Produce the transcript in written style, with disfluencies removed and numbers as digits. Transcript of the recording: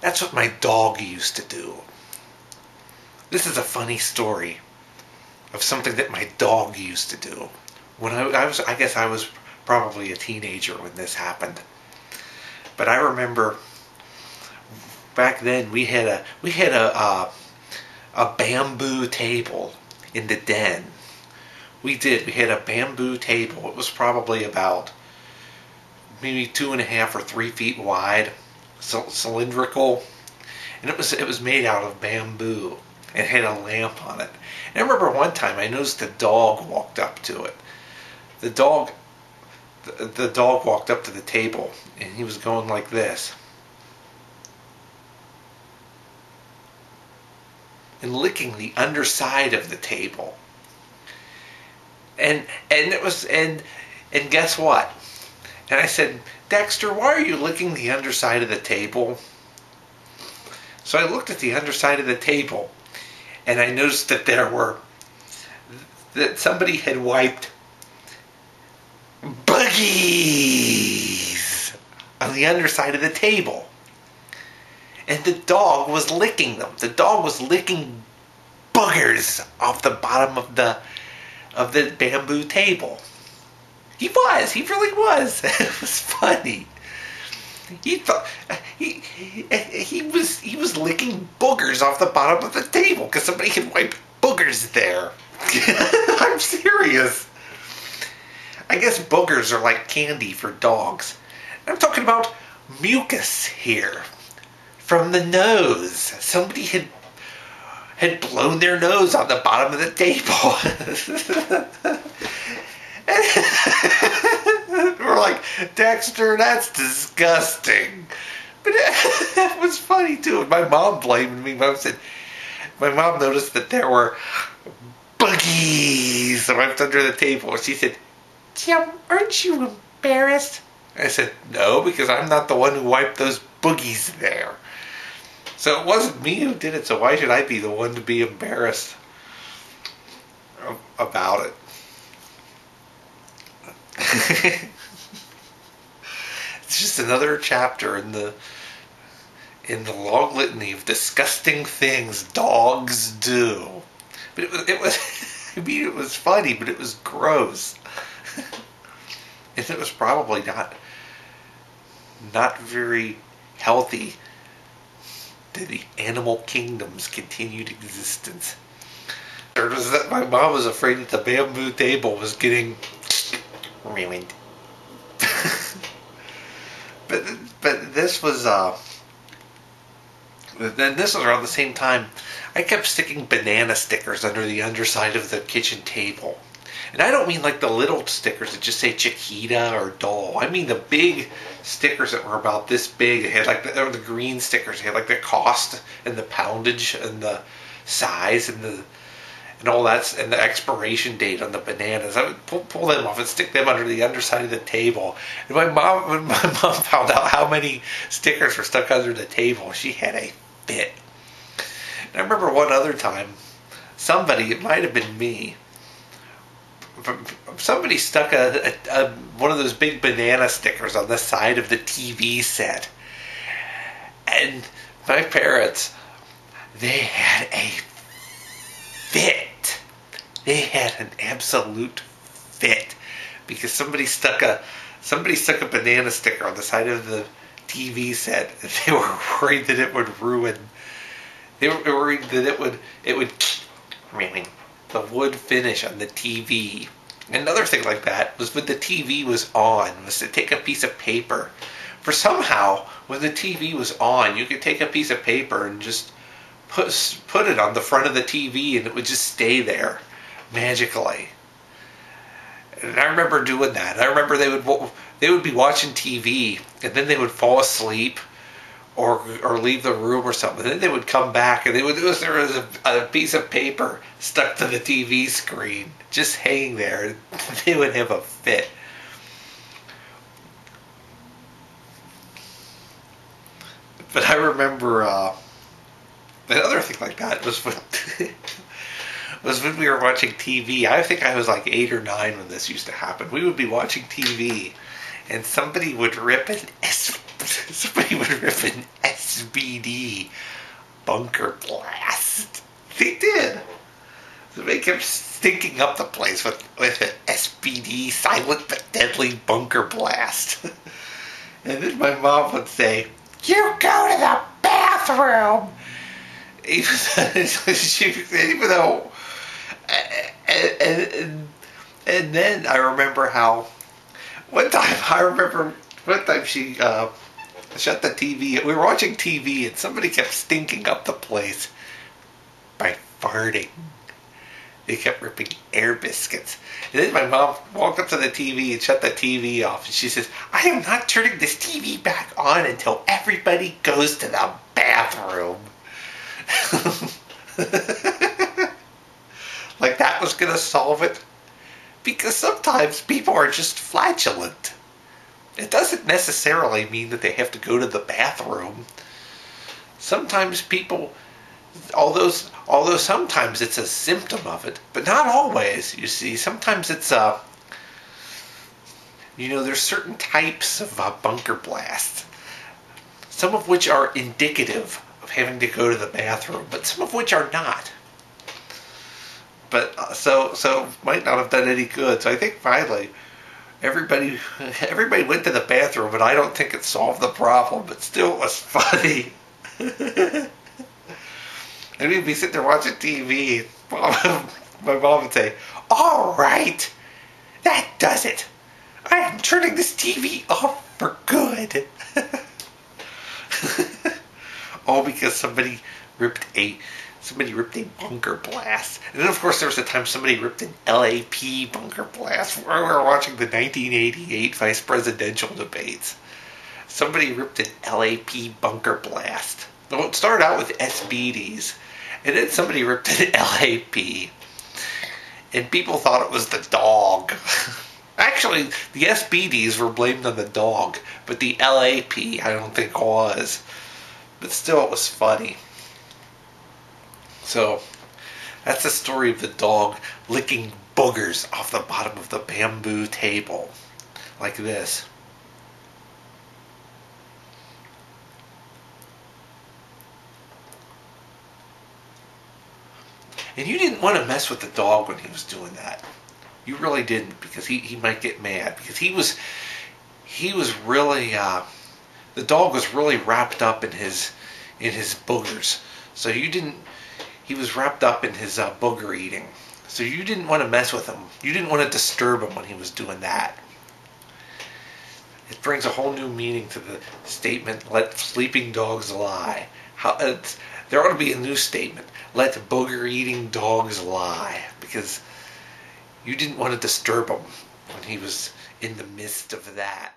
That's what my dog used to do. This is a funny story of something that my dog used to do. When I guess I was probably a teenager when this happened. But I remember back then we had a bamboo table in the den. We had a bamboo table. It was probably about maybe 2.5 or 3 feet wide, cylindrical, and it was made out of bamboo. It had a lamp on it. And I remember one time I noticed a dog walked up to it. The dog walked up to the table, and he was going like this, and licking the underside of the table. And guess what? And I said, Dexter, why are you licking the underside of the table? So I looked at the underside of the table, and I noticed that that somebody had wiped boogies on the underside of the table. And the dog was licking them. The dog was licking boogers off the bottom of the bamboo table. He really was. It was funny. He was licking boogers off the bottom of the table because somebody had wiped boogers there. I'm serious. I guess boogers are like candy for dogs. I'm talking about mucus here from the nose. Somebody had blown their nose on the bottom of the table. We're like, Dexter, that's disgusting. But it was funny too. And my mom blamed me. My mom noticed that there were boogies wiped under the table. She said, Tim, aren't you embarrassed? I said, no, because I'm not the one who wiped those boogies there. So it wasn't me who did it, so why should I be the one to be embarrassed about it? It's just another chapter in the long litany of disgusting things dogs do. But it was I mean, it was funny, but it was gross. And it was probably not very healthy to the animal kingdom's continued existence. Or was that my mom was afraid that the bamboo table was getting ruined. but this was then this was around the same time I kept sticking banana stickers under the underside of the kitchen table. And I don't mean like the little stickers that just say Chiquita or doll. I mean the big stickers that were about this big. They had like the green stickers. They had like the cost and the poundage and the size and all that, and the expiration date on the bananas. I would pull them off and stick them under the underside of the table. And when my mom found out how many stickers were stuck under the table, she had a fit. And I remember one other time, it might have been me, somebody stuck one of those big banana stickers on the side of the TV set. And my parents, they had a fit. They had an absolute fit because somebody stuck a banana sticker on the side of the TV set, and they were worried that it would ruin. They were worried that it would ruin the wood finish on the TV. Another thing like that was when the TV was on, was to take a piece of paper. For somehow, when the TV was on, you could take a piece of paper and just put it on the front of the TV, and it would just stay there magically. And I remember doing that. I remember they would be watching TV, and then they would fall asleep or leave the room or something. And then they would come back, and there was a piece of paper stuck to the TV screen, just hanging there. And they would have a fit. But I remember another thing like that was when we were watching TV. I think I was like 8 or 9 when this used to happen. We would be watching TV, and somebody would rip an S SBD bunker blast. They did. So they kept stinking up the place with an SBD, silent but deadly bunker blast. And then my mom would say, "You go to the bathroom." Even though, and then I remember how one time she shut the TV. We were watching TV and somebody kept stinking up the place by farting. They kept ripping air biscuits. And then my mom walked up to the TV and shut the TV off. And she says, "I am not turning this TV back on until everybody goes to the bathroom." Like that was going to solve it? Because sometimes people are just flatulent. It doesn't necessarily mean that they have to go to the bathroom. Sometimes people, although sometimes it's a symptom of it, but not always, you see. Sometimes it's there's certain types of bunker blasts, some of which are indicative of having to go to the bathroom, but some of which are not. But so might not have done any good. So I think finally everybody went to the bathroom, but I don't think it solved the problem. But still, it was funny. And we'd be sitting there watching TV. My mom would say, "All right, that does it. I am turning this TV off for good." All because somebody ripped a bunker blast. And then of course there was a time somebody ripped an LAP bunker blast. We were watching the 1988 vice presidential debates. Somebody ripped an LAP bunker blast. Well, it started out with SBDs, and then somebody ripped an LAP, and people thought it was the dog. Actually, the SBDs were blamed on the dog, but the LAP I don't think was. But still, it was funny. So, that's the story of the dog licking boogers off the bottom of the bamboo table. Like this. And you didn't want to mess with the dog when he was doing that. You really didn't, because he might get mad. Because he was really, the dog was really wrapped up in his boogers. So he was wrapped up in his booger eating. So you didn't want to mess with him. You didn't want to disturb him when he was doing that. It brings a whole new meaning to the statement, "Let sleeping dogs lie." There ought to be a new statement, "Let booger eating dogs lie." Because you didn't want to disturb him when he was in the midst of that.